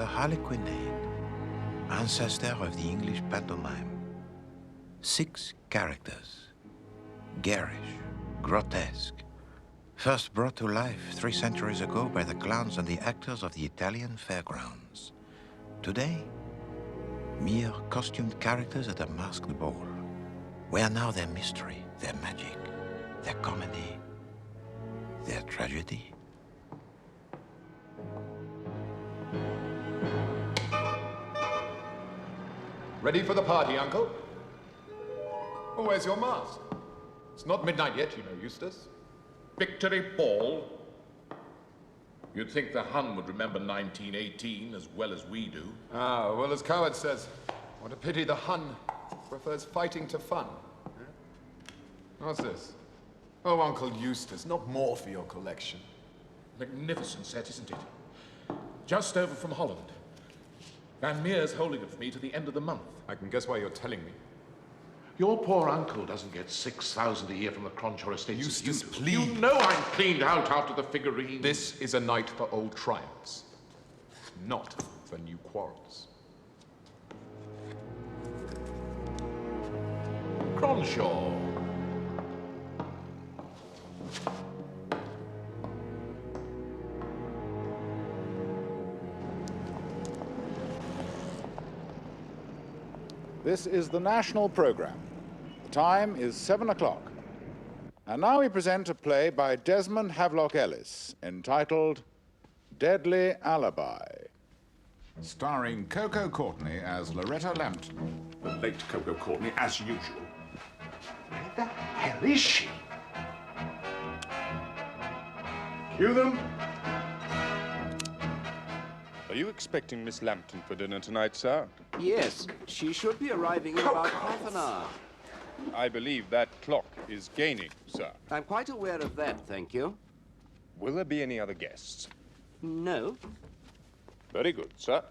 the Harlequinade, ancestor of the English pantomime. 6 characters, garish, grotesque, first brought to life 3 centuries ago by the clowns and the actors of the Italian fairgrounds. Today, mere costumed characters at a masked ball. Where now their mystery, their magic, their comedy, their tragedy? Ready for the party, Uncle? Oh, where's your mask? It's not midnight yet, you know, Eustace. Victory Ball? You'd think the Hun would remember 1918 as well as we do. Ah, well, as Coward says, what a pity the Hun prefers fighting to fun. What's this? Oh, Uncle Eustace, not more for your collection. Magnificent set, isn't it? Just over from Holland. Van Meer's holding it for me to the end of the month. I can guess why you're telling me. Your poor uncle doesn't get 6,000 a year from the Cronshaw estate. Eustace, please. You know I'm cleaned out after the figurine. This is a night for old triumphs, not for new quarrels. Cronshaw. This is the national program. The time is 7 o'clock. And now we present a play by Desmond Havelock Ellis entitled Deadly Alibi. Starring Coco Courtney as Loretta Lambton. The late Coco Courtney, as usual. Where the hell is she? Cue them. Are you expecting Miss Lambton for dinner tonight, sir? Yes, she should be arriving in about half an hour. I believe that clock is gaining, sir. I'm quite aware of that, thank you. Will there be any other guests? No. Very good, sir.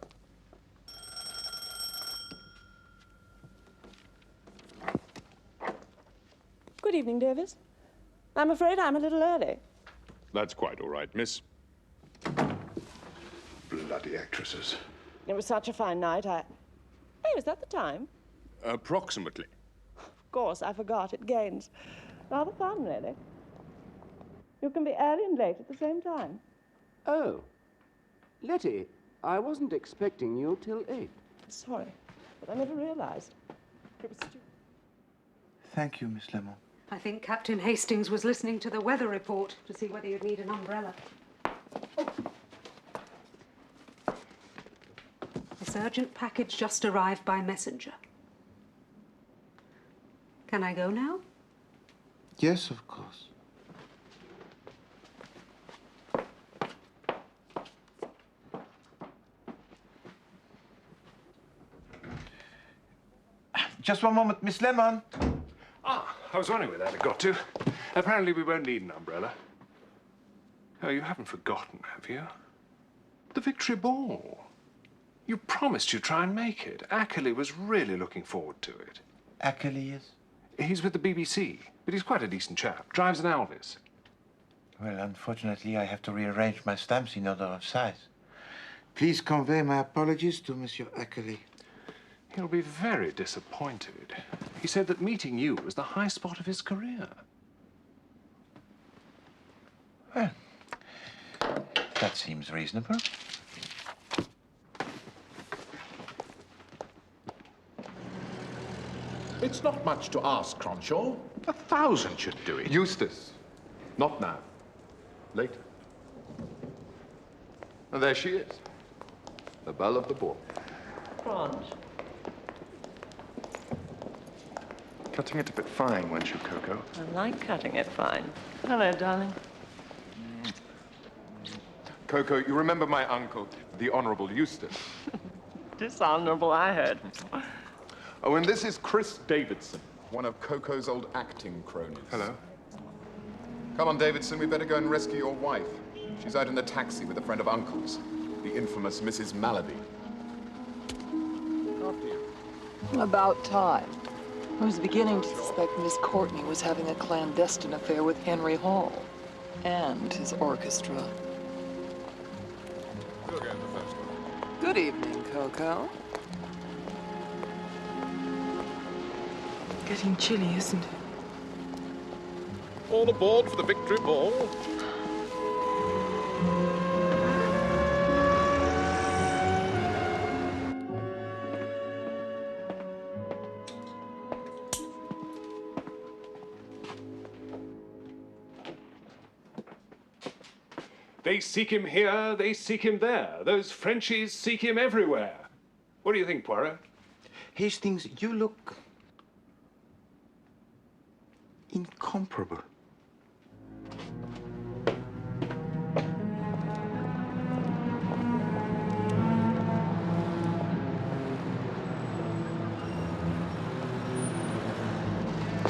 Good evening, Davis. I'm afraid I'm a little early. That's quite all right, miss. Bloody actresses. It was such a fine night, Hey, is that the time? Approximately. Of course, I forgot. It gains. Rather fun, really. You can be early and late at the same time. Oh. Letty, I wasn't expecting you till 8. Sorry, but I never realized. It was stupid. Thank you, Miss Lemon. I think Captain Hastings was listening to the weather report to see whether you'd need an umbrella. Oh. This urgent package just arrived by messenger. Can I go now? Yes, of course. Just one moment, Miss Lemon. Ah, I was wondering where that had got to. Apparently we won't need an umbrella. Oh, you haven't forgotten, have you? The Victory Ball. You promised you'd try and make it. Ackerley was really looking forward to it. Ackerley is? He's with the BBC, but he's quite a decent chap. Drives an Alvis. Well, unfortunately, I have to rearrange my stamps in order of size. Please convey my apologies to Monsieur Ackerley. He'll be very disappointed. He said that meeting you was the high spot of his career. Well, that seems reasonable. It's not much to ask, Cronshaw. 1,000 should do it. Eustace, not now. Later. And there she is, the belle of the ball. Crunch. Cutting it a bit fine, weren't you, Coco? I like cutting it fine. Hello, darling. Coco, you remember my uncle, the Honorable Eustace? Dishonorable, I heard. Oh, and this is Chris Davidson, one of Coco's old acting cronies. Hello. Come on, Davidson, we better go and rescue your wife. She's out in the taxi with a friend of Uncle's, the infamous Mrs. Malaby. After you. About time. I was beginning to suspect Miss Courtney was having a clandestine affair with Henry Hall and his orchestra. Go again, the first one. Good evening, Coco. Getting chilly, isn't it? All aboard for the victory ball. They seek him here, they seek him there. Those Frenchies seek him everywhere. What do you think, Poirot? Hastings, you look incomparable.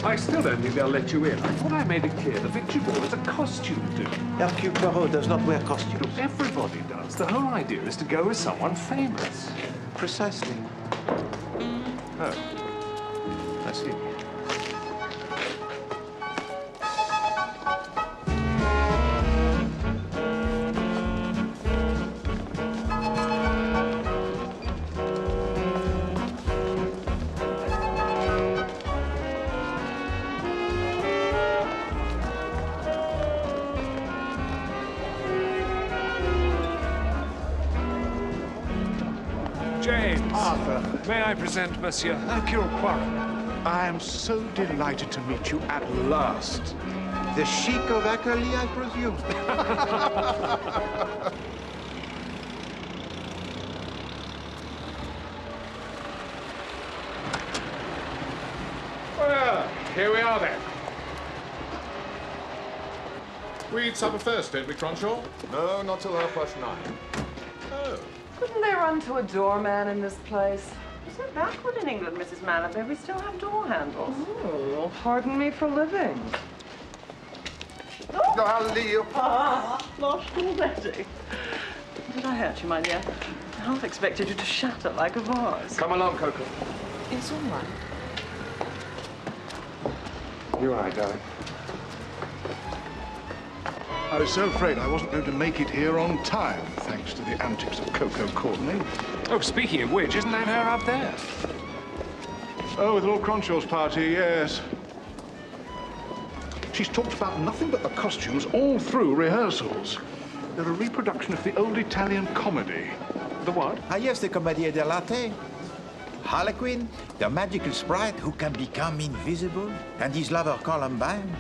I still don't think they'll let you in. I thought I made it clear the victory ball is a costume do. Hercule Poirot does not wear costumes. Everybody does. The whole idea is to go with someone famous. Precisely. Oh, I see. James. Arthur. May I present Monsieur Hercule Poirot? I am so delighted to meet you at last. The chic of Ackley, I presume. Well, here we are then. We eat supper first, don't we, Cronshaw? No, not till 9:30. Oh. Couldn't they run to a doorman in this place? We're so backward in England, Mrs. Malaby. We still have door handles. Oh, pardon me for living. Oh, I'll leave. lost already. Did I hurt you, my dear? I half expected you to shatter like a vase. Come along, Coco. It's all right. You all right, darling? I was so afraid I wasn't going to make it here on time, thanks to the antics of Coco Courtney. Oh, speaking of which, isn't that her up there? Oh, with Lord Cronshaw's party, yes. She's talked about nothing but the costumes all through rehearsals. They're a reproduction of the old Italian comedy. The what? Ah, yes, the Commedia dell'arte. Harlequin, the magical sprite who can become invisible, and his lover Columbine.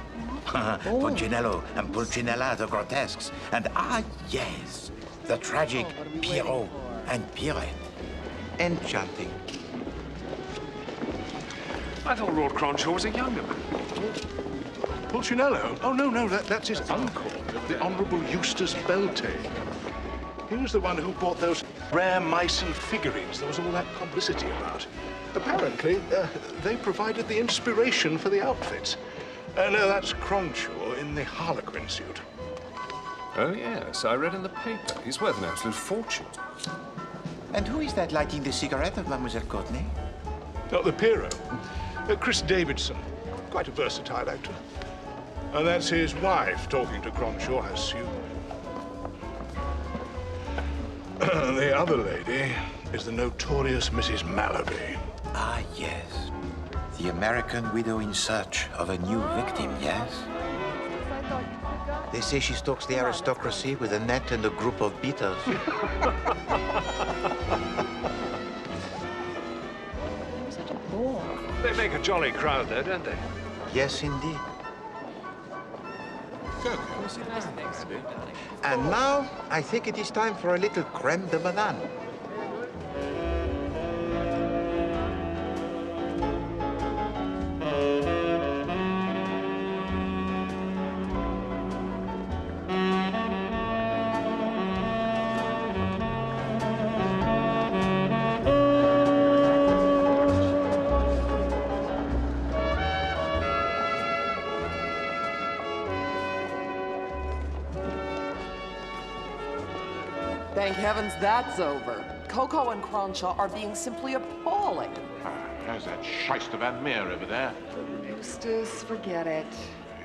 Punchinello and Pulcinella, the grotesques. And yes, the tragic Pierrot and Pirate. Enchanting. I thought Lord Cronshaw was a younger man. Pulcinello? Oh, no, that's his uncle, the Honourable Eustace Beltane. He was the one who bought those rare Meissen figurines there was all that publicity about. Apparently, they provided the inspiration for the outfits. No, that's Cronshaw in the Harlequin suit. Oh, yes, I read in the paper. He's worth an absolute fortune. And who is that lighting the cigarette of Mademoiselle Courtney? Oh, the Poirot. Chris Davidson. Quite a versatile actor. And that's his wife talking to Cronshaw, I assume. The other lady is the notorious Mrs. Malaby. Ah, yes. The American widow in search of a new victim, yes? They say she stalks the aristocracy with a net and a group of beaters. Such a bore. They make a jolly crowd there, don't they? Yes, indeed. And now, I think it is time for a little crème de banane. Thank heavens that's over. Coco and Cronshaw are being simply appalling. How's that shyster Van Meer over there? Eustace, forget it.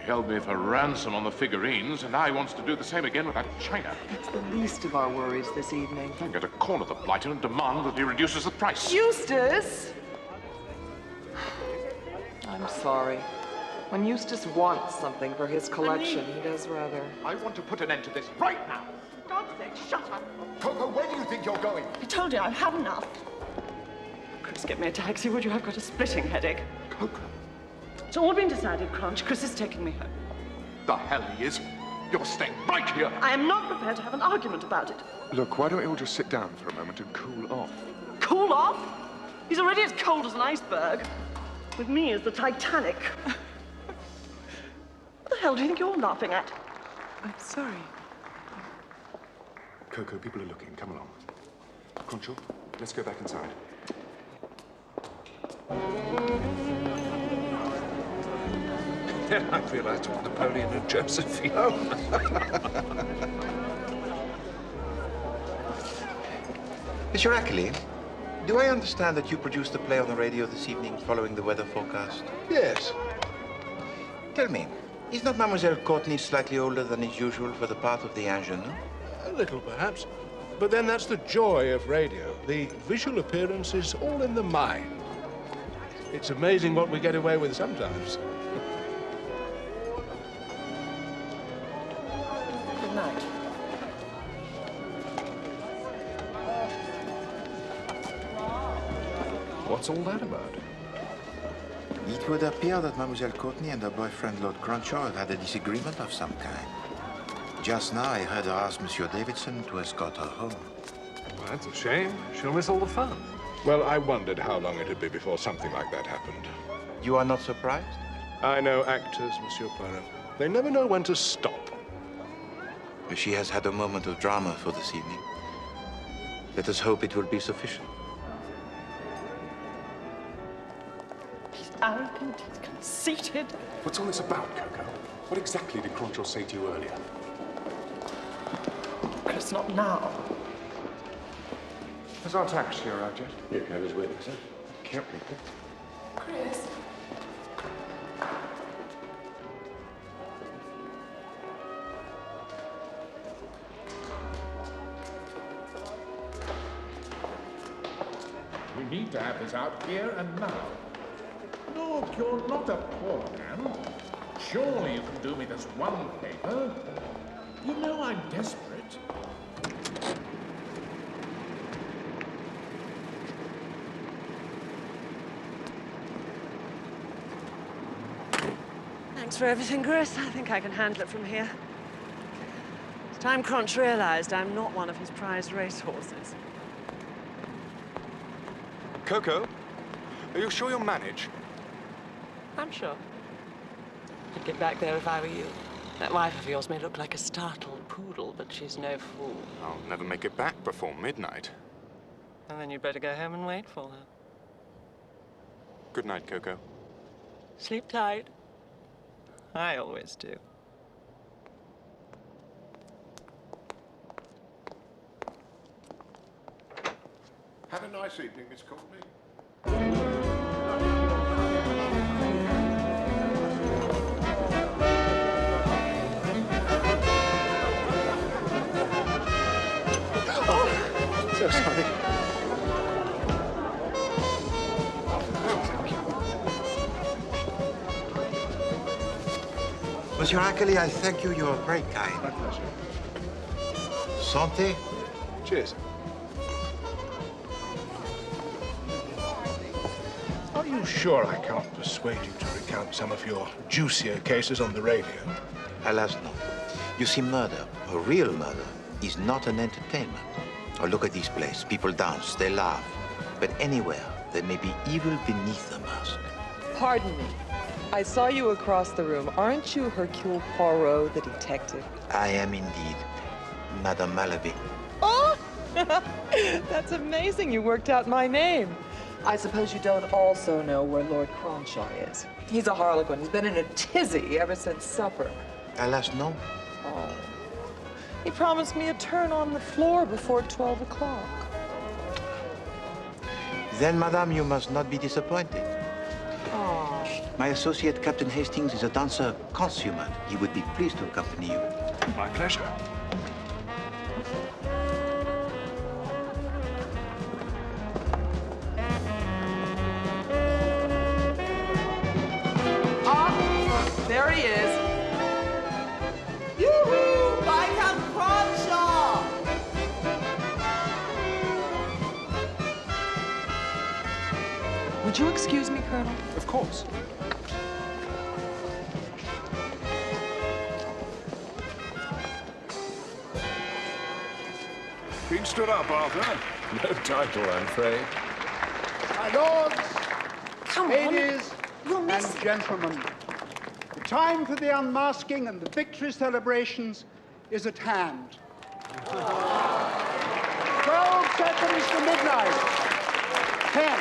held me for ransom on the figurines, and now he wants to do the same again with that china. It's the least of our worries this evening. I'm going to corner the blighter and demand that he reduces the price. Eustace! I'm sorry. When Eustace wants something for his collection, he does rather. I want to put an end to this right now. For God's sake, shut up. Coco, where do you think you're going? I told you I've had enough. Chris, get me a taxi, would you? I've got a splitting headache. Coco. It's all been decided, Crunch. Chris is taking me home. The hell he is. You're staying right here. I am not prepared to have an argument about it. Look, why don't we all just sit down for a moment and cool off? Cool off? He's already as cold as an iceberg. With me as the Titanic. What the hell do you think you're laughing at? I'm sorry. Coco, people are looking. Come along. Crunchell, let's go back inside. Then I realized it was Napoleon and Josephine. Oh. Monsieur Ackley, do I understand that you produced a play on the radio this evening following the weather forecast? Yes. Tell me, is not Mademoiselle Courtney slightly older than is usual for the part of the ingénue? A little, perhaps. But then that's the joy of radio. The visual appearance is all in the mind. It's amazing what we get away with sometimes. Good night. What's all that about? It would appear that Mademoiselle Courtney and her boyfriend, Lord Cruncher, have had a disagreement of some kind. Just now, I heard her ask Monsieur Davidson to escort her home. Well, that's a shame. She'll miss all the fun. Well, I wondered how long it'd be before something like that happened. You are not surprised? I know actors, Monsieur Poirot. They never know when to stop. She has had a moment of drama for this evening. Let us hope it will be sufficient. He's arrogant, he's conceited. What's all this about, Coco? What exactly did Crunchell say to you earlier? Chris, not now. Has our taxi arrived yet? Here, Cabby's waiting, sir. Can't be. Chris. We need to have this out here and now. Look, you're not a poor man. Surely you can do me this one favor. You know I'm desperate. Thanks for everything, Chris. I think I can handle it from here. It's time Crunch realized I'm not one of his prized racehorses. Coco, are you sure you'll manage? I'm sure. I'd get back there if I were you. That wife of yours may look like a startled poodle, but she's no fool. I'll never make it back before midnight. And then you'd better go home and wait for her. Good night, Coco. Sleep tight. I always do. Have a nice evening, Miss Courtney. So sorry. Monsieur Ackley, I thank you. You are very kind. My pleasure. Santé. Cheers. Are you sure I can't persuade you to recount some of your juicier cases on the radio? Alas, no. You see, murder, a real murder, is not an entertainment. Oh, look at this place. People dance, they laugh. But anywhere, there may be evil beneath the mask. Pardon me. I saw you across the room. Aren't you Hercule Poirot, the detective? I am indeed Madame Malaby. Oh! That's amazing. You worked out my name. I suppose you don't also know where Lord Cronshaw is. He's a harlequin. He's been in a tizzy ever since supper. Alas, no. Oh. He promised me a turn on the floor before 12 o'clock. Then, Madame, you must not be disappointed. My associate, Captain Hastings, is a dancer consummate. He would be pleased to accompany you. My pleasure. There he is. Yoo-hoo! Viscount Cronshaw! Would you excuse me, Colonel? Of course. Been stood up, Arthur. No title, I'm afraid. My lords, Come ladies, on. and gentlemen, the time for the unmasking and the victory celebrations is at hand. 12 seconds to midnight. 10,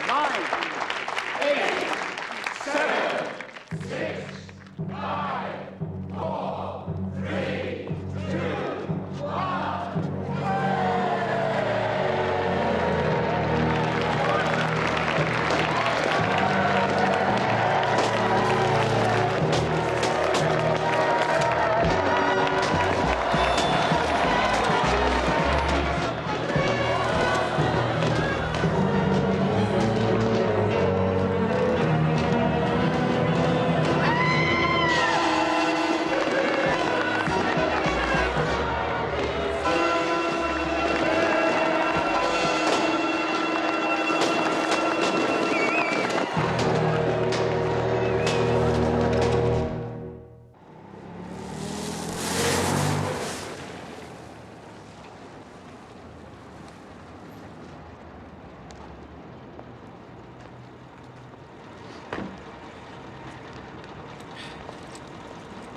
9, 8, 7, 6, 5, 4, 3, 2, 1.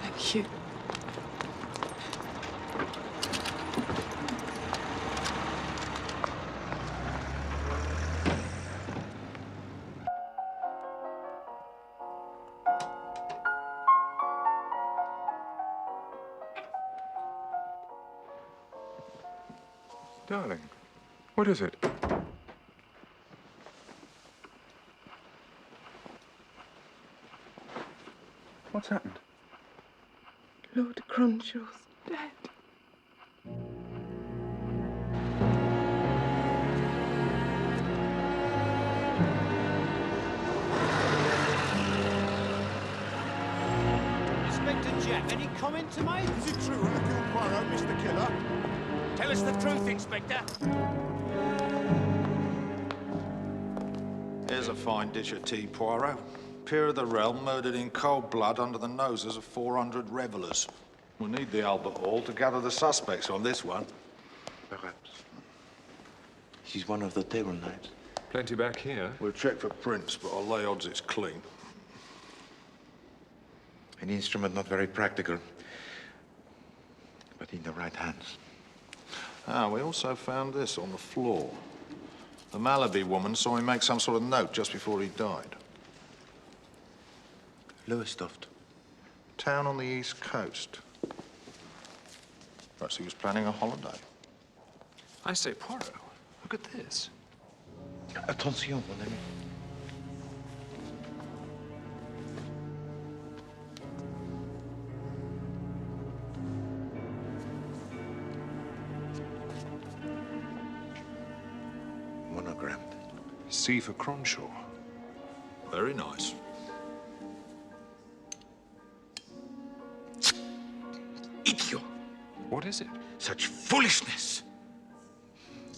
Thank you. Darling, what is it? What's happened? Lord Cronshaw's dead. Inspector Jack, any comment to make? Is it true Hercule Poirot missed the killer? Tell us the truth, Inspector. Here's a fine dish of tea, Poirot. Peer of the realm murdered in cold blood under the noses of 400 revellers. We'll need the Albert Hall to gather the suspects on this one. Perhaps. She's one of the table knives. Plenty back here. We'll check for prints, but I'll lay odds it's clean. An instrument not very practical, but in the right hands. Ah, we also found this on the floor. The Malaby woman saw him make some sort of note just before he died. Lowestoft. Town on the east coast. Perhaps he was planning a holiday. I say, Poirot, look at this. Attention, mon ami. Monogrammed. C for Cronshaw. Very nice. Idiot! What is it? Such foolishness!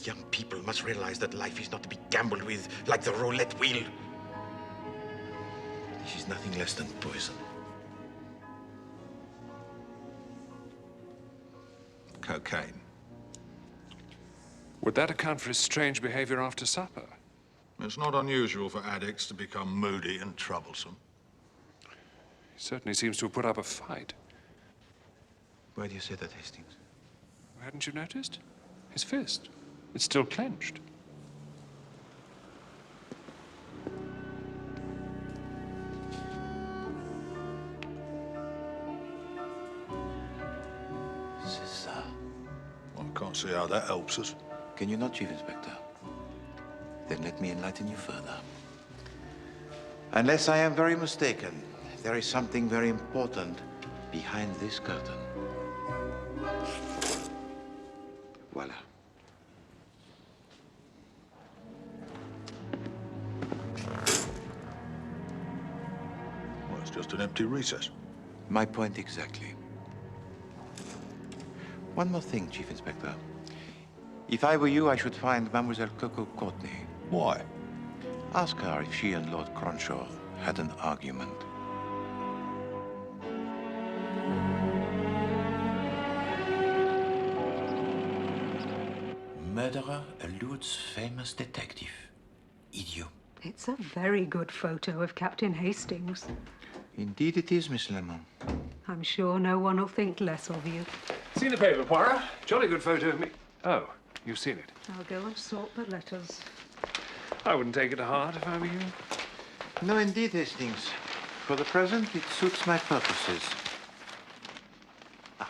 Young people must realize that life is not to be gambled with like the roulette wheel. This is nothing less than poison. Cocaine. Would that account for his strange behavior after supper? It's not unusual for addicts to become moody and troublesome. He certainly seems to have put up a fight. Why do you say that, Hastings? Hadn't you noticed? His fist. It's still clenched. C'est ça. Well, I can't see how that helps us. Can you not, Chief Inspector? Then let me enlighten you further. Unless I am very mistaken, there is something very important behind this curtain. Voila. Well, it's just an empty recess. My point exactly. One more thing, Chief Inspector. If I were you, I should find Mademoiselle Coco Courtney. Why? Ask her if she and Lord Cronshaw had an argument. Murderer eludes famous detective. Idiot. It's a very good photo of Captain Hastings. Indeed it is, Miss Lemon. I'm sure no one will think less of you. Seen the paper, Poirot? Jolly good photo of me. Oh, you've seen it. I'll go and sort the letters. I wouldn't take it to heart if I were you. No, indeed, Hastings. For the present, it suits my purposes. Ah,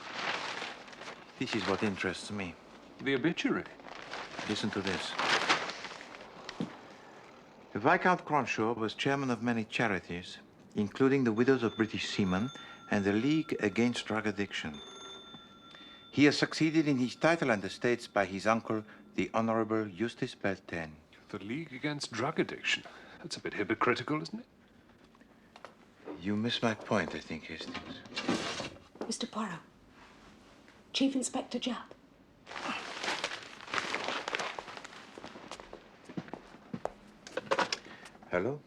this is what interests me. The obituary? Listen to this. Viscount Cronshaw was chairman of many charities, including the Widows of British Seamen and the League Against Drug Addiction. He has succeeded in his title and estates by his uncle, the Honorable Eustace Beltane. The League Against Drug Addiction? That's a bit hypocritical, isn't it? You miss my point, I think, Hastings. Mr. Poirot. Chief Inspector Japp. Hello?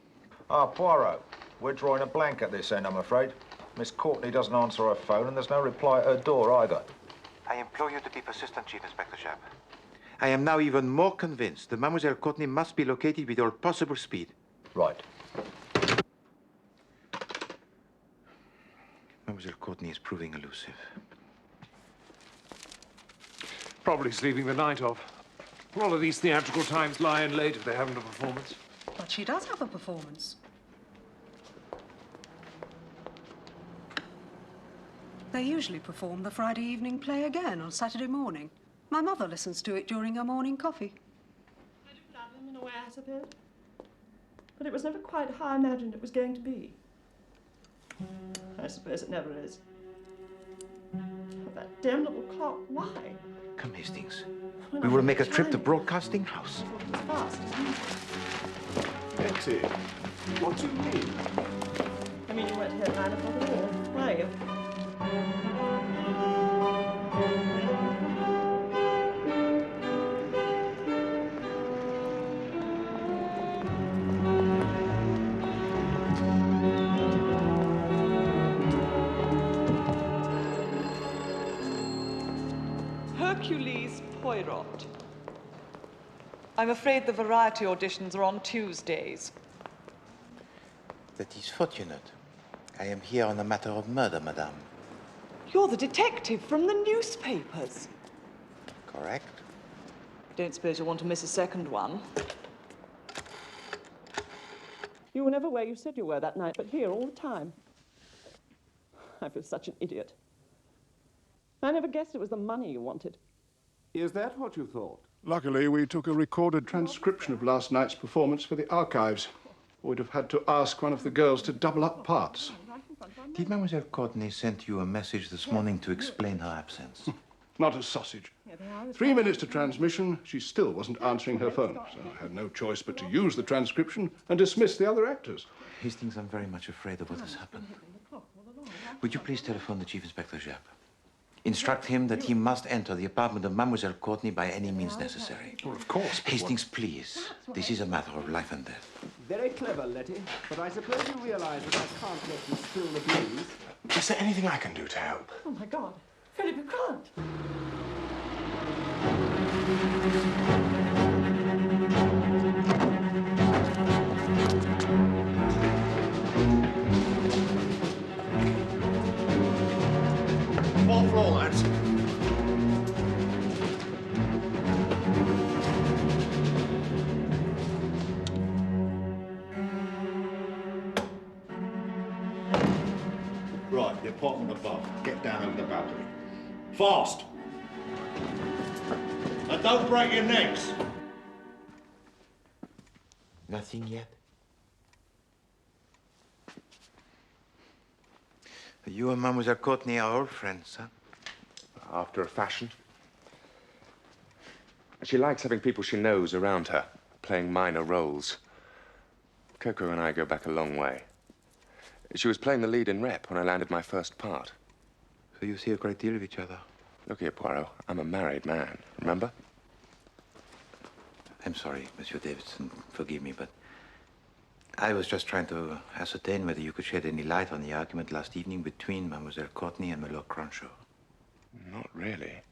Ah, Poirot. We're drawing a blank at this end, I'm afraid. Miss Courtney doesn't answer her phone, and there's no reply at her door either. I implore you to be persistent, Chief Inspector Japp. I am now even more convinced that Mademoiselle Courtney must be located with all possible speed. Right. Mademoiselle Courtney is proving elusive. Probably sleeping the night off. All of these theatrical times lie in late if they haven't a performance. But she does have a performance. They usually perform the Friday evening play again on Saturday morning. My mother listens to it during her morning coffee. I do love him in a way, I suppose. But it was never quite how I imagined it was going to be. I suppose it never is. But that damn little clock, why? Come, Hastings. We will make a trip to Broadcasting House. It's fast, isn't it? Betty, what do you mean? I mean, you weren't here at 9 o'clock at all, were you? Hercules Poirot. I'm afraid the variety auditions are on Tuesdays. That is fortunate. I am here on a matter of murder, madame. You're the detective from the newspapers. Correct. Don't suppose you'll want to miss a second one. You were never where you said you were that night, but here all the time. I feel such an idiot. I never guessed it was the money you wanted. Is that what you thought? Luckily, we took a recorded transcription of last night's performance for the archives. We'd have had to ask one of the girls to double up parts. Did Mademoiselle Courtney send you a message this morning to explain her absence? Not a sausage. 3 minutes to transmission, she still wasn't answering her phone, so I had no choice but to use the transcription and dismiss the other actors. Hastings, I'm very much afraid of what has happened. Would you please telephone the Chief Inspector Japp? Instruct him that he must enter the apartment of Mademoiselle Courtney by any means necessary. Well, of course. Hastings, please. This is a matter of life and death. Very clever, Letty. But I suppose you realize that I can't let you spill the beans. Is there anything I can do to help? Oh, my God. Philip, you can't. Fourth floor, lads. Right, the apartment above. Get down over the balcony. Fast! And don't break your necks! Nothing yet? You and Mademoiselle Courtney are old friends, huh? After a fashion. She likes having people she knows around her, playing minor roles. Coco and I go back a long way. She was playing the lead in Rep when I landed my first part. So you see a great deal of each other? Look here, Poirot. I'm a married man, remember? I'm sorry, Monsieur Davidson. Forgive me, but I was just trying to ascertain whether you could shed any light on the argument last evening between Mademoiselle Courtney and my Lord Cronshaw. Not really.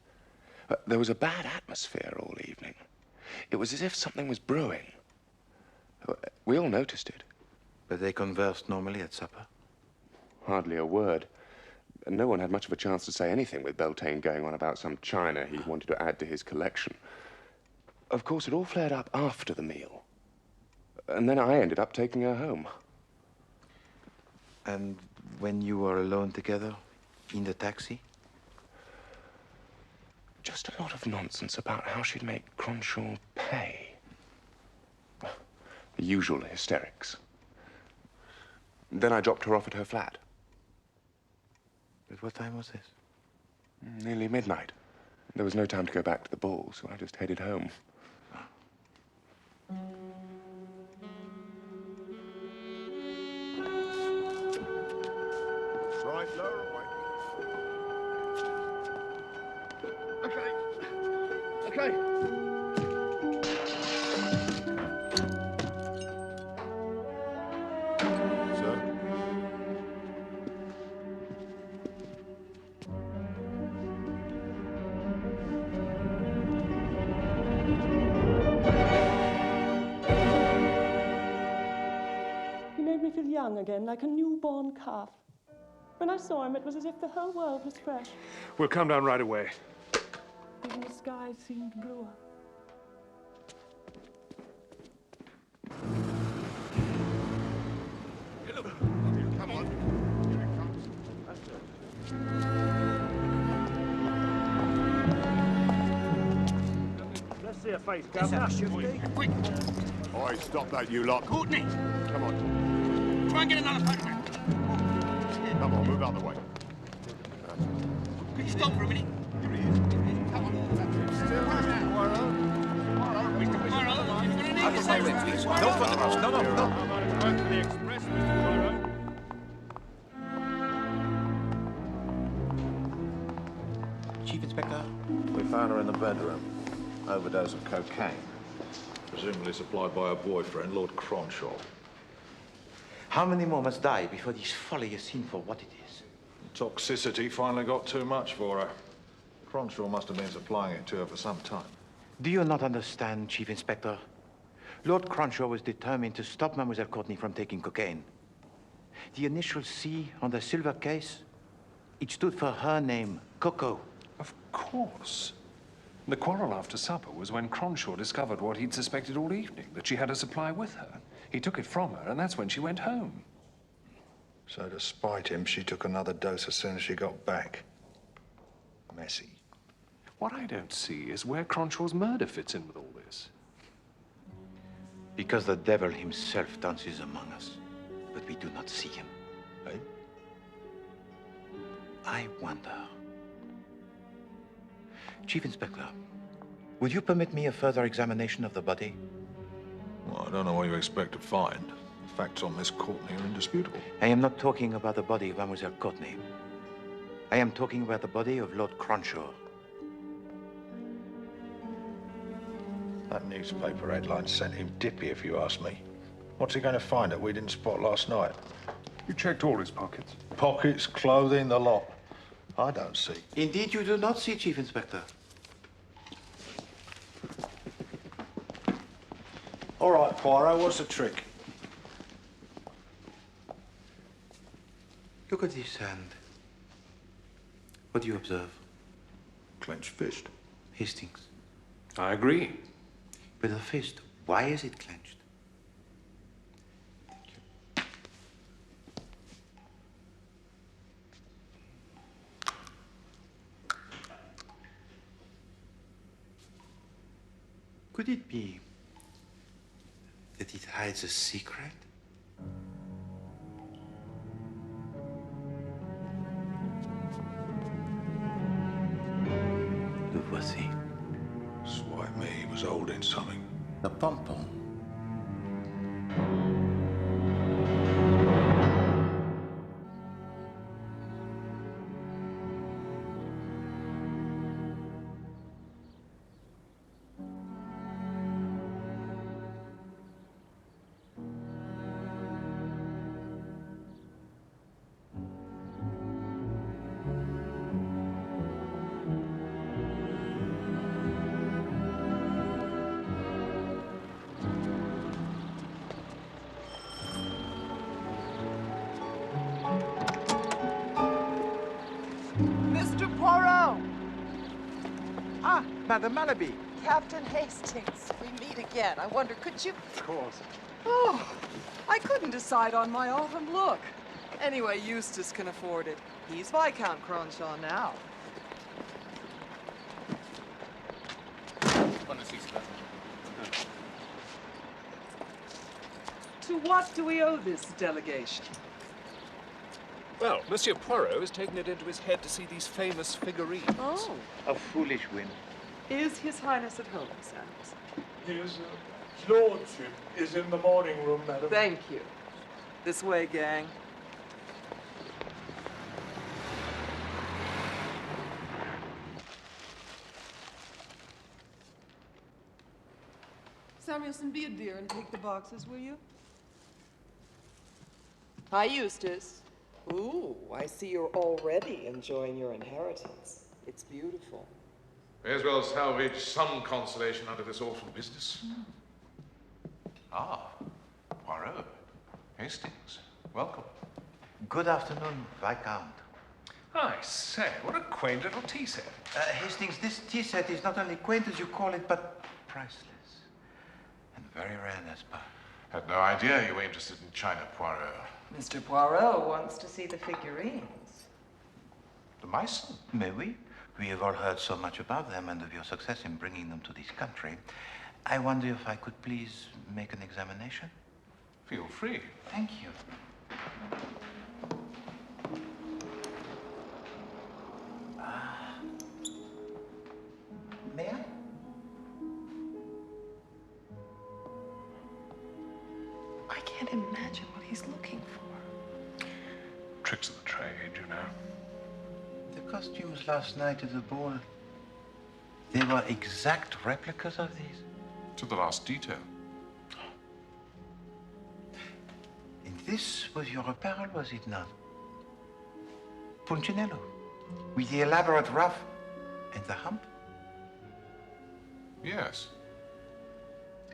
There was a bad atmosphere all evening. It was as if something was brewing. We all noticed it. But they conversed normally at supper? Hardly a word. No one had much of a chance to say anything with Beltane going on about some china he wanted to add to his collection. Of course, it all flared up after the meal. And then I ended up taking her home. And when you were alone together, in the taxi? Just a lot of nonsense about how she'd make Cronshaw pay. The usual hysterics. Then I dropped her off at her flat. At what time was this? Nearly midnight. There was no time to go back to the ball, so I just headed home. Right, lower away. Okay. Okay. He made me feel young again, like a newborn calf. When I saw him, it was as if the whole world was fresh. We'll come down right away. Even the sky seemed bluer. Come on. Here it comes. Let's see a face, Governor. Quick! Oi, stop that, you lot. Courtney! Come on. Try and get another photograph. Come on, move out of the way. Could you stop for a minute? Here he is. Come on. Still, Mr. Poirot. Mr. Poirot, you're going to need to say something. No photographs. No. Time for the express, Mr. Poirot. Chief Inspector? We found her in the bedroom. Overdose of cocaine. Presumably supplied by her boyfriend, Lord Cronshaw. How many more must die before this folly is seen for what it is? Toxicity finally got too much for her. Cronshaw must have been supplying it to her for some time. Do you not understand, Chief Inspector? Lord Cronshaw was determined to stop Mademoiselle Courtney from taking cocaine. The initial C on the silver case, it stood for her name, Coco. Of course. The quarrel after supper was when Cronshaw discovered what he'd suspected all evening, that she had a supply with her. He took it from her, and that's when she went home. So to spite him, she took another dose as soon as she got back. Messy. What I don't see is where Cronshaw's murder fits in with all this. Because the devil himself dances among us, but we do not see him. Eh? I wonder. Chief Inspector, would you permit me a further examination of the body? Well, I don't know what you expect to find. The facts on Miss Courtney are indisputable. I am not talking about the body of Mademoiselle Courtney. I am talking about the body of Lord Cronshaw. That newspaper headline sent him dippy, if you ask me. What's he going to find that we didn't spot last night? You checked all his pockets? Pockets, clothing, the lot. I don't see. Indeed, you do not see, Chief Inspector. All right, Poirot, what's the trick? Look at this hand. What do you observe? Clenched fist. Hastings. I agree. But the fist, why is it clenched? Could it be that it hides a secret? like me, he was holding something. The pom-pom. Mr. Poirot! Ah, Madame Malaby. Captain Hastings, we meet again. I wonder, could you... Of course. Oh, I couldn't decide on my autumn look. Anyway, Eustace can afford it. He's Viscount Cronshaw now. To what do we owe this delegation? Well, Monsieur Poirot has taken it into his head to see these famous figurines. Oh. A foolish whim. Is His Highness at home, Sands? His lordship is in the morning room, madam. Thank you. This way, gang. Samuelson, be a dear and take the boxes, will you? Hi, Eustace. Ooh, I see you're already enjoying your inheritance. It's beautiful. May as well salvage some consolation out of this awful business. Ah, Poirot. Hastings. Welcome. Good afternoon, Viscount. I say, what a quaint little tea set. Hastings, this tea set is not only quaint as you call it, but priceless. And very rare, n'est-ce pas? Had no idea you were interested in China, Poirot. Mr. Poirot wants to see the figurines. The Meissen? Mais oui. We have all heard so much about them and of your success in bringing them to this country. I wonder if I could please make an examination? Feel free. Thank you. May I? I can't imagine what he's looking for. Tricks of the trade, you know. The costumes last night at the ball, they were exact replicas of these? To the last detail. And this was your apparel, was it not? Punchinello, with the elaborate ruff and the hump? Yes.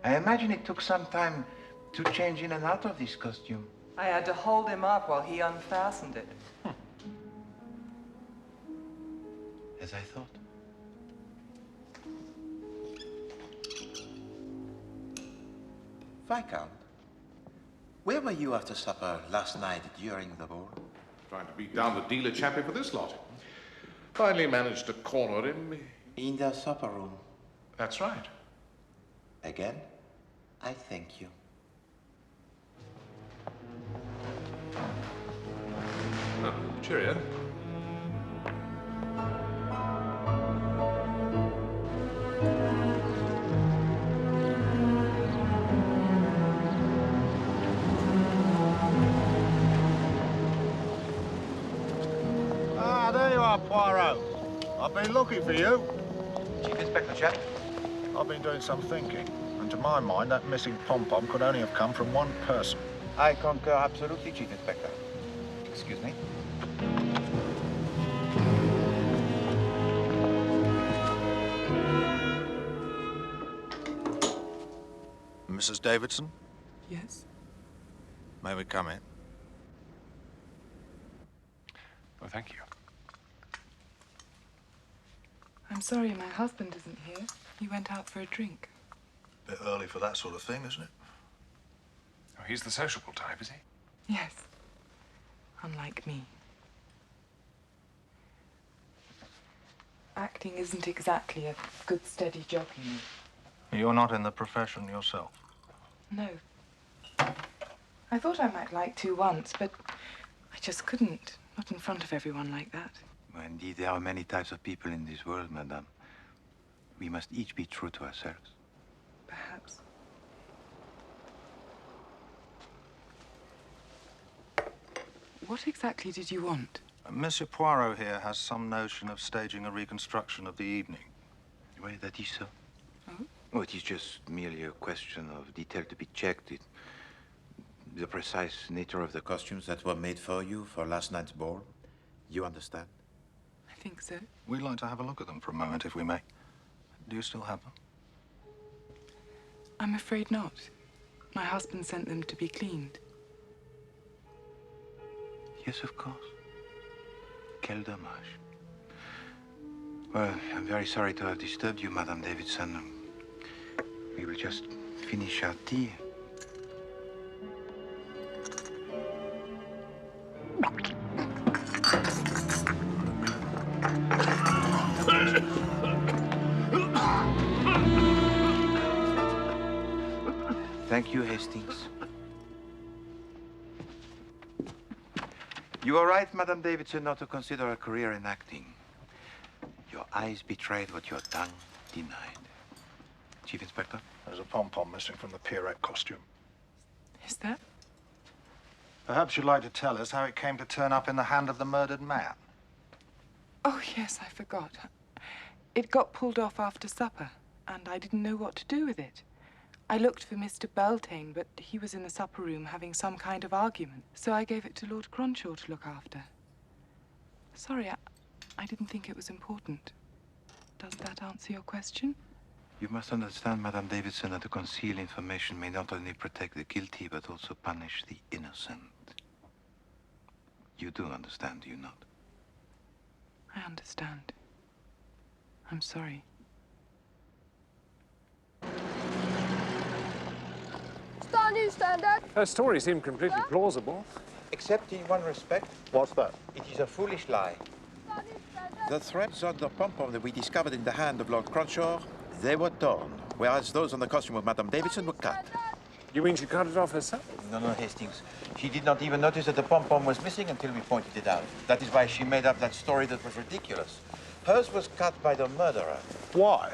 I imagine it took some time to change in and out of this costume. I had to hold him up while he unfastened it. As I thought. Viscount, where were you after supper last night during the ball? Trying to beat down the dealer chappie for this lot. Finally managed to corner him. In the supper room. That's right. Again, I thank you. Oh, cheerio. Ah, there you are, Poirot. I've been looking for you. Chief Inspector, chap. I've been doing some thinking, and to my mind, that missing pom-pom could only have come from one person. I concur absolutely, Chief Inspector. Excuse me. Mrs. Davidson, Yes? may we come in? Oh, thank you. I'm sorry, my husband isn't here. He went out for a drink. Bit early for that sort of thing, isn't it? Oh, he's the sociable type, is he? Yes. Unlike me. Acting isn't exactly a good, steady job, you know. You're not in the profession yourself. No. I thought I might like to once, but I just couldn't. Not in front of everyone like that. Well, indeed, there are many types of people in this world, madame. We must each be true to ourselves. Perhaps. What exactly did you want? Monsieur Poirot here has some notion of staging a reconstruction of the evening. Well, that is so. Oh? Oh, it is just merely a question of detail to be checked. The precise nature of the costumes that were made for you for last night's ball. You understand? I think so. We'd like to have a look at them for a moment, if we may. Do you still have them? I'm afraid not. My husband sent them to be cleaned. Yes, of course. Quel dommage. Well, I'm very sorry to have disturbed you, Madame Davidson. We will just finish our tea. Thank you, Hastings. You are right, Madame Davidson, not to consider a career in acting. Your eyes betrayed what your tongue denied. Chief Inspector? There's a pom-pom missing from the Pierrette costume. Is that? Perhaps you'd like to tell us how it came to turn up in the hand of the murdered man. Oh, yes, I forgot. It got pulled off after supper, and I didn't know what to do with it. I looked for Mr. Beltane, but he was in the supper room having some kind of argument, so I gave it to Lord Cronshaw to look after. Sorry, I didn't think it was important. Does that answer your question? You must understand, Madame Davidson, that to conceal information may not only protect the guilty, but also punish the innocent. You do understand, do you not? I understand. I'm sorry. Star News Standard. Her story seemed completely plausible. Except in one respect. What's that? It is a foolish lie. The threads on the pom-pom that we discovered in the hand of Lord Cronshaw, they were torn, whereas those on the costume of Madame Davidson were cut. You mean she cut it off herself? No, Hastings. She did not even notice that the pom-pom was missing until we pointed it out. That is why she made up that story that was ridiculous. Hers was cut by the murderer. Why?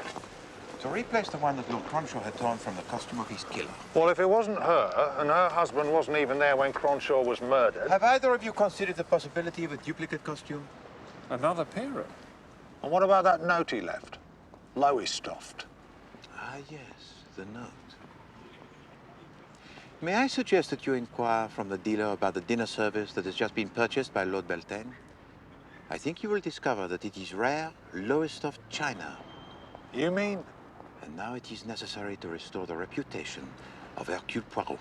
To replace the one that Lord Cronshaw had torn from the costume of his killer. Well, if it wasn't her, and her husband wasn't even there when Cronshaw was murdered... Have either of you considered the possibility of a duplicate costume? Another Pierrot. And what about that note he left? Lowestoft. Ah, yes, the note. May I suggest that you inquire from the dealer about the dinner service that has just been purchased by Lord Beltane? I think you will discover that it is rare Lowestoft china. You mean? And now it is necessary to restore the reputation of Hercule Poirot.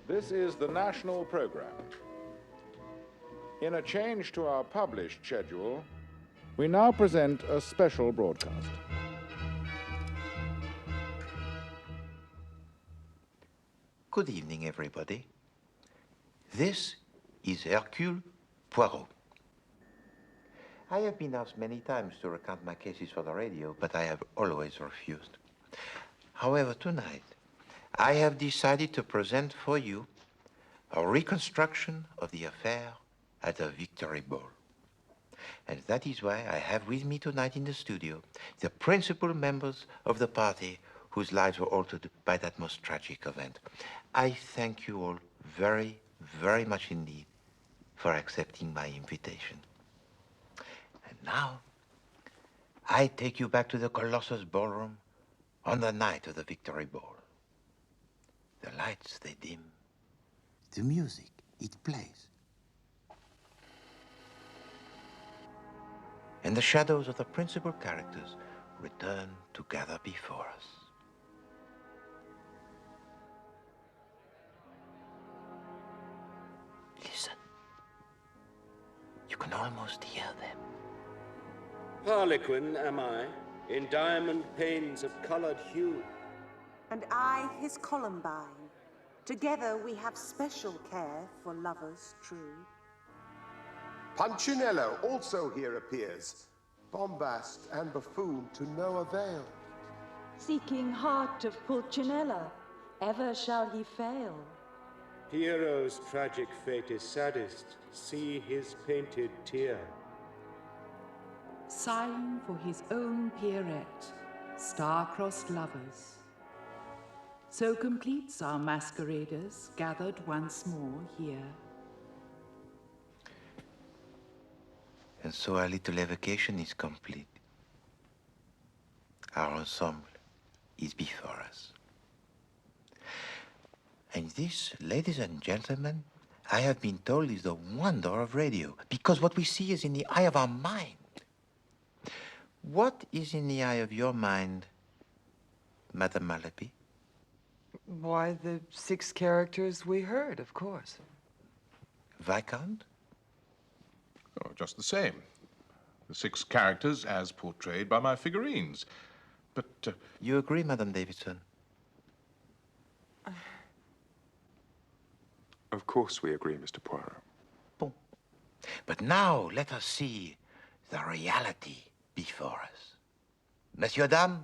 This is the national program. In a change to our published schedule, we now present a special broadcast. Good evening, everybody. This is Hercule Poirot. I have been asked many times to recount my cases for the radio, but I have always refused. However, tonight, I have decided to present for you a reconstruction of the affair at the Victory Ball. And that is why I have with me tonight in the studio the principal members of the party whose lives were altered by that most tragic event. I thank you all very, very much indeed for accepting my invitation. And now, I take you back to the Colossus Ballroom on the night of the Victory Ball. The lights, they dim. The music, it plays. And the shadows of the principal characters return to gather before us. Listen. You can almost hear them. Harlequin, am I? in diamond panes of colored hue. And I, his Columbine. Together we have special care for lovers true. Punchinello also here appears, bombast and buffoon to no avail. Seeking heart of Pulcinella, ever shall he fail. Pierrot's tragic fate is saddest. See his painted tear. Sighing for his own Pierrette, star-crossed lovers. So completes our masqueraders gathered once more here. And so our little evocation is complete. Our ensemble is before us. And this, ladies and gentlemen, I have been told is the wonder of radio, because what we see is in the eye of our mind. What is in the eye of your mind, Madame Malaby? Why, the 6 characters we heard, of course. Viscount? Oh, just the same. The 6 characters as portrayed by my figurines. But... You agree, Madame Davidson? Of course we agree, Mr. Poirot. Bon. But now let us see the reality before us. Monsieur, dames,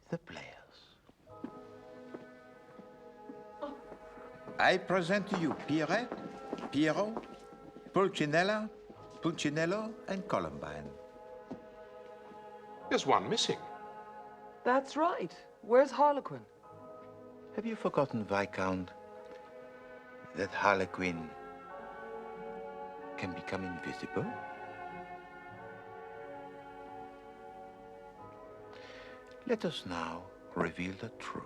the players. I present to you Pierrette, Pierrot, Pulcinella, Punchinello, and Columbine. There's one missing. That's right. Where's Harlequin? Have you forgotten, Viscount, that Harlequin can become invisible? Let us now reveal the truth.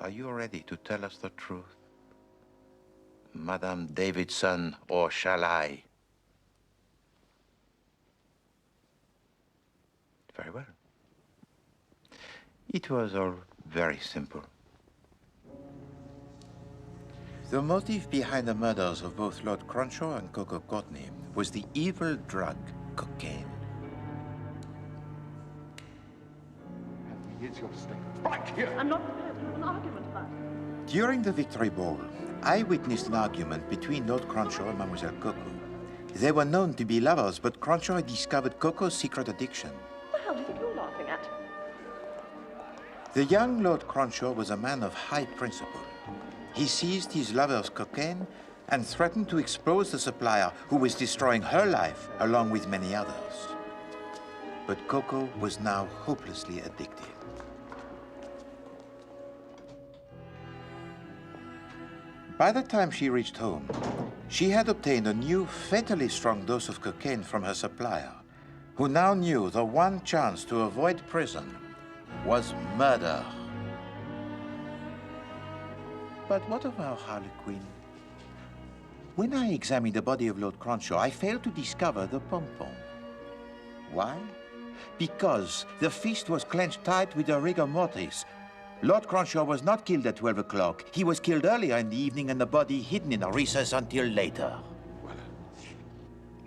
Are you ready to tell us the truth, Madame Davidson, or shall I? Very well. It was all very simple. The motive behind the murders of both Lord Cronshaw and Coco Courtney was the evil drug cocaine. Here's your stake. Right here! I'm not prepared to have an argument about it. During the Victory Ball, I witnessed an argument between Lord Cronshaw and Mademoiselle Coco. They were known to be lovers, but Cronshaw had discovered Coco's secret addiction. What the hell do you think you're laughing at? The young Lord Cronshaw was a man of high principle. He seized his lover's cocaine and threatened to expose the supplier who was destroying her life along with many others. But Coco was now hopelessly addicted. By the time she reached home, she had obtained a new, fatally strong dose of cocaine from her supplier, who now knew the one chance to avoid prison was murder. But what of our Harlequin? When I examined the body of Lord Cronshaw, I failed to discover the pom-pom. Why? Because the fist was clenched tight with a rigor mortis. Lord Cronshaw was not killed at 12 o'clock. He was killed earlier in the evening and the body hidden in a recess until later.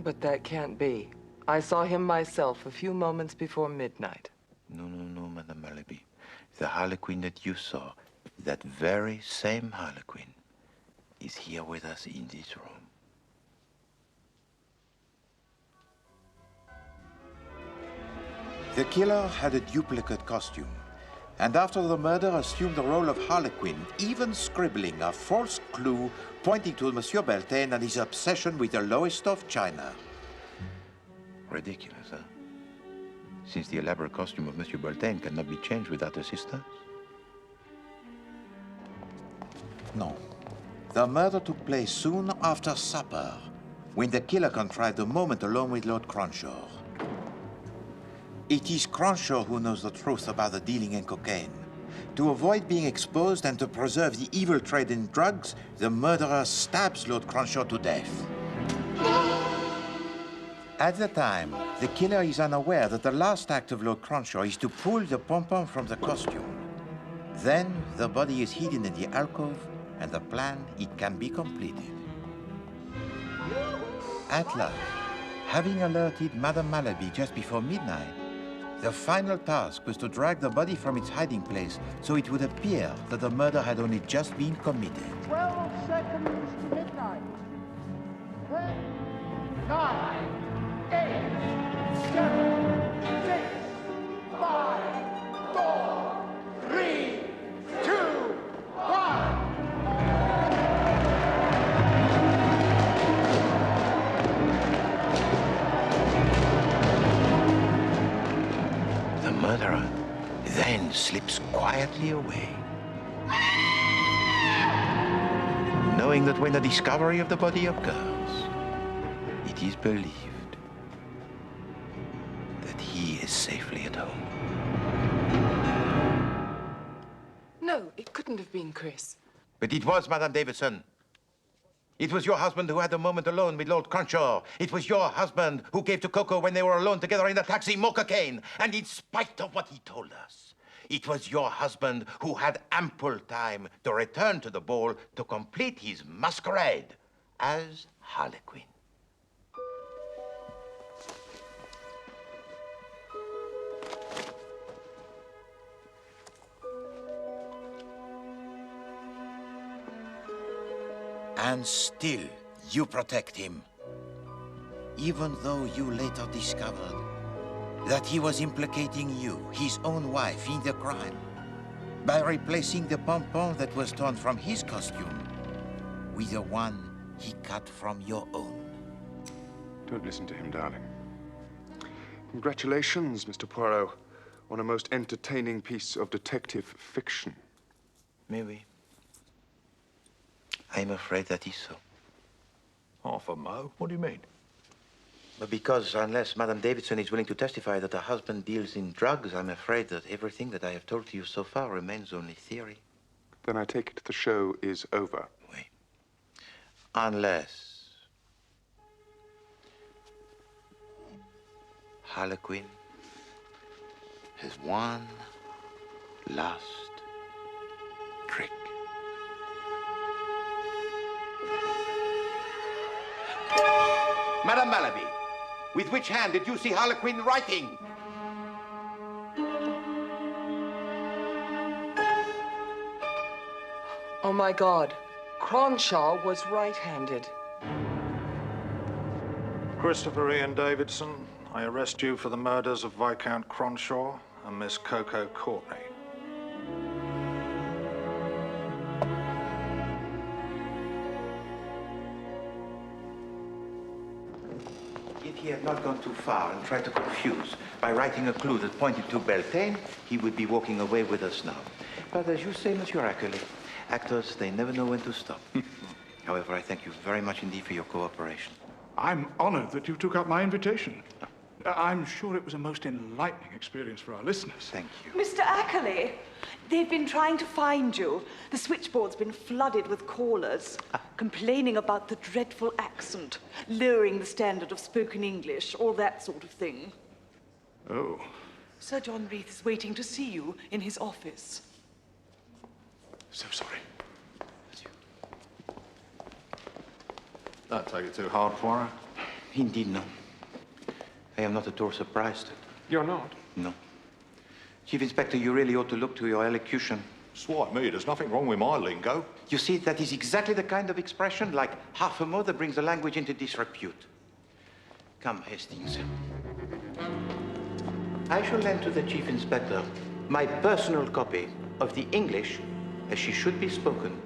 But that can't be. I saw him myself a few moments before midnight. No, Madame Malaby. The Harlequin that you saw, that very same Harlequin, is here with us in this room. The killer had a duplicate costume, and after the murder assumed the role of Harlequin, even scribbling a false clue pointing to Monsieur Beltane and his obsession with the lowest of China. Ridiculous, huh? Since the elaborate costume of Monsieur Beltane cannot be changed without assistance. No. The murder took place soon after supper, when the killer contrived a moment alone with Lord Cronshaw. It is Cronshaw who knows the truth about the dealing in cocaine. To avoid being exposed and to preserve the evil trade in drugs, the murderer stabs Lord Cronshaw to death. At the time, the killer is unaware that the last act of Lord Cronshaw is to pull the pom-pom from the costume. Then the body is hidden in the alcove, and the plan, it can be completed. At last, Having alerted Madame Malaby just before midnight, the final task was to drag the body from its hiding place so it would appear that the murder had only just been committed. 12 seconds to midnight. 10, 9, 8, 7, 6, 5, 4, 3, 2, 1. The murderer then slips quietly away, knowing that when the discovery of the body occurs, it is believed that he is safely at home. No, it couldn't have been Chris. But it was, Madame Davidson. It was your husband who had a moment alone with Lord Cronshaw. It was your husband who gave to Coco when they were alone together in the taxi more cocaine. And in spite of what he told us, it was your husband who had ample time to return to the ball to complete his masquerade as Harlequin. And still, you protect him. Even though you later discovered that he was implicating you, his own wife, in the crime, by replacing the pompon that was torn from his costume with the one he cut from your own. Don't listen to him, darling. Congratulations, Mr. Poirot, on a most entertaining piece of detective fiction. Maybe. I'm afraid that is so. Half a mo? What do you mean? But because unless Madame Davidson is willing to testify that her husband deals in drugs, I'm afraid that everything that I have told to you so far remains only theory. Then I take it the show is over. Oui. Unless Harlequin has one last trick. Madame Malaby, with which hand did you see Harlequin writing? Oh my God. Cronshaw was right-handed. Christopher Ian Davidson, I arrest you for the murders of Viscount Cronshaw and Miss Coco Courtney. If he had not gone too far and tried to confuse by writing a clue that pointed to Beltane, he would be walking away with us now. But as you say, Monsieur Ackley, actors, they never know when to stop. However, I thank you very much indeed for your cooperation. I'm honored that you took up my invitation. I'm sure it was a most enlightening experience for our listeners. Thank you. Mr. Ackley, they've been trying to find you. The switchboard's been flooded with callers, complaining about the dreadful accent, lowering the standard of spoken English, all that sort of thing. Oh. Sir John Reith is waiting to see you in his office. So sorry. Don't take it too hard, Poirot. Indeed, no. I am not at all surprised. You're not? No. Chief Inspector, you really ought to look to your elocution. Swipe me, there's nothing wrong with my lingo. You see, that is exactly the kind of expression, like half a mot, that brings the language into disrepute. Come, Hastings. I shall lend to the Chief Inspector my personal copy of the English as she should be spoken